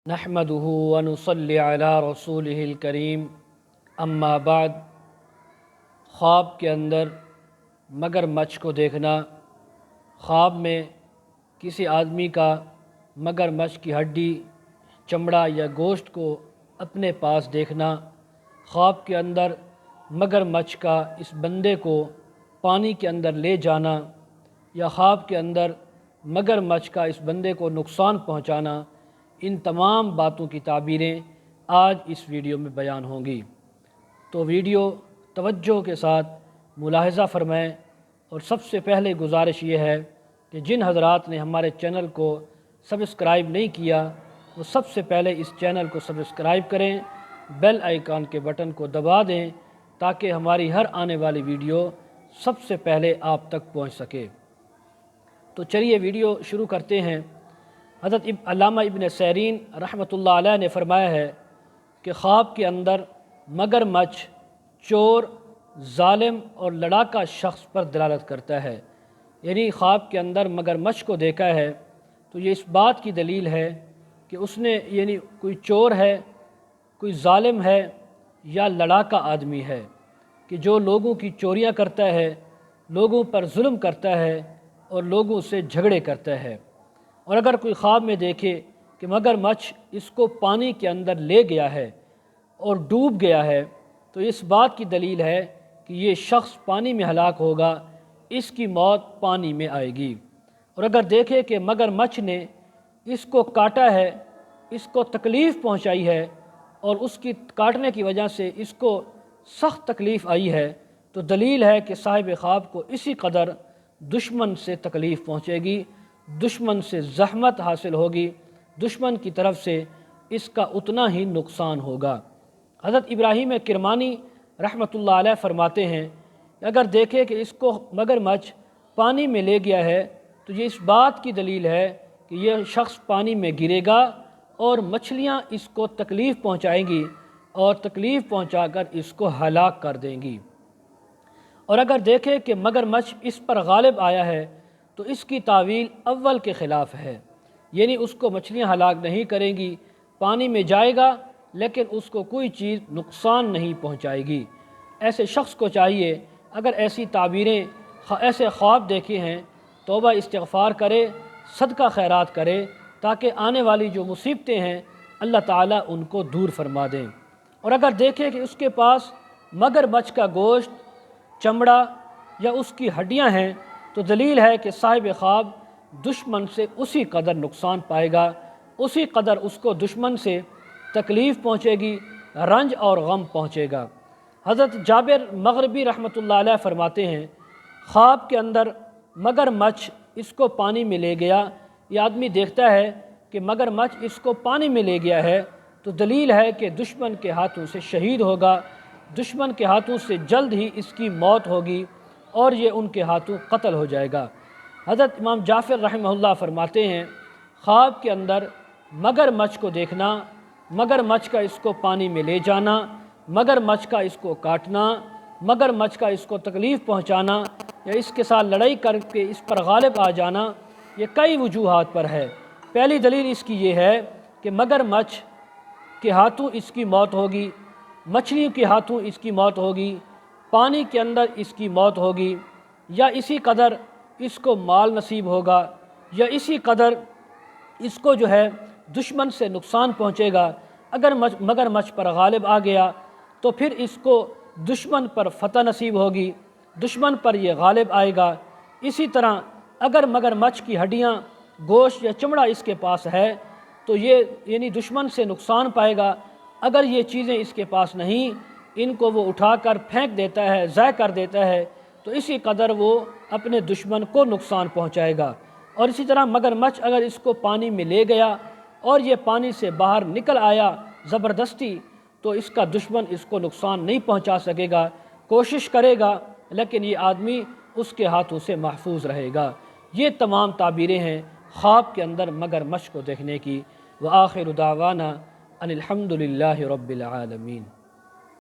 نحمدہ ونصلی علی رسولہ الکریم اما بعد۔ خواب کے اندر مگر مچھ کو دیکھنا، خواب میں کسی آدمی کا مگر مچھ کی ہڈی، چمڑا یا گوشت کو اپنے پاس دیکھنا، خواب کے اندر مگر مچھ کا اس بندے کو پانی کے اندر لے جانا، یا خواب کے اندر مگر مچھ کا اس بندے کو نقصان پہنچانا، ان تمام باتوں کی تعبیریں آج اس ویڈیو میں بیان ہوں گی۔ تو ویڈیو توجہ کے ساتھ ملاحظہ فرمائیں، اور سب سے پہلے گزارش یہ ہے کہ جن حضرات نے ہمارے چینل کو سبسکرائب نہیں کیا وہ سب سے پہلے اس چینل کو سبسکرائب کریں، بیل آئیکن کے بٹن کو دبا دیں تاکہ ہماری ہر آنے والی ویڈیو سب سے پہلے آپ تک پہنچ سکے۔ تو چلیے ویڈیو شروع کرتے ہیں۔ حضرت علامہ ابن سیرین رحمۃ اللہ علیہ نے فرمایا ہے کہ خواب کے اندر مگر مچھ چور، ظالم اور لڑاکا شخص پر دلالت کرتا ہے، یعنی خواب کے اندر مگر مچھ کو دیکھا ہے تو یہ اس بات کی دلیل ہے کہ اس نے یعنی کوئی چور ہے، کوئی ظالم ہے یا لڑاکا آدمی ہے کہ جو لوگوں کی چوریاں کرتا ہے، لوگوں پر ظلم کرتا ہے اور لوگوں سے جھگڑے کرتا ہے۔ اور اگر کوئی خواب میں دیکھے کہ مگر مچھ اس کو پانی کے اندر لے گیا ہے اور ڈوب گیا ہے تو اس بات کی دلیل ہے کہ یہ شخص پانی میں ہلاک ہوگا، اس کی موت پانی میں آئے گی۔ اور اگر دیکھے کہ مگر مچھ نے اس کو کاٹا ہے، اس کو تکلیف پہنچائی ہے اور اس کی کاٹنے کی وجہ سے اس کو سخت تکلیف آئی ہے تو دلیل ہے کہ صاحب خواب کو اسی قدر دشمن سے تکلیف پہنچے گی، دشمن سے زحمت حاصل ہوگی، دشمن کی طرف سے اس کا اتنا ہی نقصان ہوگا۔ حضرت ابراہیم کرمانی رحمۃ اللہ علیہ فرماتے ہیں کہ اگر دیکھے کہ اس کو مگر مچھ پانی میں لے گیا ہے تو یہ اس بات کی دلیل ہے کہ یہ شخص پانی میں گرے گا اور مچھلیاں اس کو تکلیف پہنچائیں گی اور تکلیف پہنچا کر اس کو ہلاک کر دیں گی۔ اور اگر دیکھے کہ مگر مچھ اس پر غالب آیا ہے تو اس کی تعویل اول کے خلاف ہے، یعنی اس کو مچھلیاں ہلاک نہیں کریں گی، پانی میں جائے گا لیکن اس کو کوئی چیز نقصان نہیں پہنچائے گی۔ ایسے شخص کو چاہیے اگر ایسی تعبیریں، ایسے خواب دیکھے ہیں، توبہ استغفار کرے، صدقہ خیرات کرے تاکہ آنے والی جو مصیبتیں ہیں اللہ تعالیٰ ان کو دور فرما دیں۔ اور اگر دیکھے کہ اس کے پاس مگر مچھ کا گوشت، چمڑا یا اس کی ہڈیاں ہیں تو دلیل ہے کہ صاحب خواب دشمن سے اسی قدر نقصان پائے گا، اسی قدر اس کو دشمن سے تکلیف پہنچے گی، رنج اور غم پہنچے گا۔ حضرت جابر مغربی رحمۃ اللہ علیہ فرماتے ہیں خواب کے اندر مگر مچھ اس کو پانی میں لے گیا، یہ آدمی دیکھتا ہے کہ مگر مچھ اس کو پانی میں لے گیا ہے تو دلیل ہے کہ دشمن کے ہاتھوں سے شہید ہوگا، دشمن کے ہاتھوں سے جلد ہی اس کی موت ہوگی اور یہ ان کے ہاتھوں قتل ہو جائے گا۔ حضرت امام جعفر رحمہ اللہ فرماتے ہیں خواب کے اندر مگر مچھ کو دیکھنا، مگر مچھ کا اس کو پانی میں لے جانا، مگر مچھ کا اس کو کاٹنا، مگر مچھ کا اس کو تکلیف پہنچانا یا اس کے ساتھ لڑائی کر کے اس پر غالب آ جانا، یہ کئی وجوہات پر ہے۔ پہلی دلیل اس کی یہ ہے کہ مگر مچھ کے ہاتھوں اس کی موت ہوگی، مچھلیوں کے ہاتھوں اس کی موت ہوگی، پانی کے اندر اس کی موت ہوگی، یا اسی قدر اس کو مال نصیب ہوگا، یا اسی قدر اس کو جو ہے دشمن سے نقصان پہنچے گا۔ اگر مگر مچھ پر غالب آ گیا تو پھر اس کو دشمن پر فتح نصیب ہوگی، دشمن پر یہ غالب آئے گا۔ اسی طرح اگر مگر مچھ کی ہڈیاں، گوشت یا چمڑا اس کے پاس ہے تو یہ یعنی دشمن سے نقصان پائے گا۔ اگر یہ چیزیں اس کے پاس نہیں، ان کو وہ اٹھا کر پھینک دیتا ہے، ضائع کر دیتا ہے تو اسی قدر وہ اپنے دشمن کو نقصان پہنچائے گا۔ اور اسی طرح مگر مچھ اگر اس کو پانی میں لے گیا اور یہ پانی سے باہر نکل آیا زبردستی تو اس کا دشمن اس کو نقصان نہیں پہنچا سکے گا، کوشش کرے گا لیکن یہ آدمی اس کے ہاتھوں سے محفوظ رہے گا۔ یہ تمام تعبیریں ہیں خواب کے اندر مگر مچھ کو دیکھنے کی۔ وآخر دعوانا ان الحمد للہ رب العالمین۔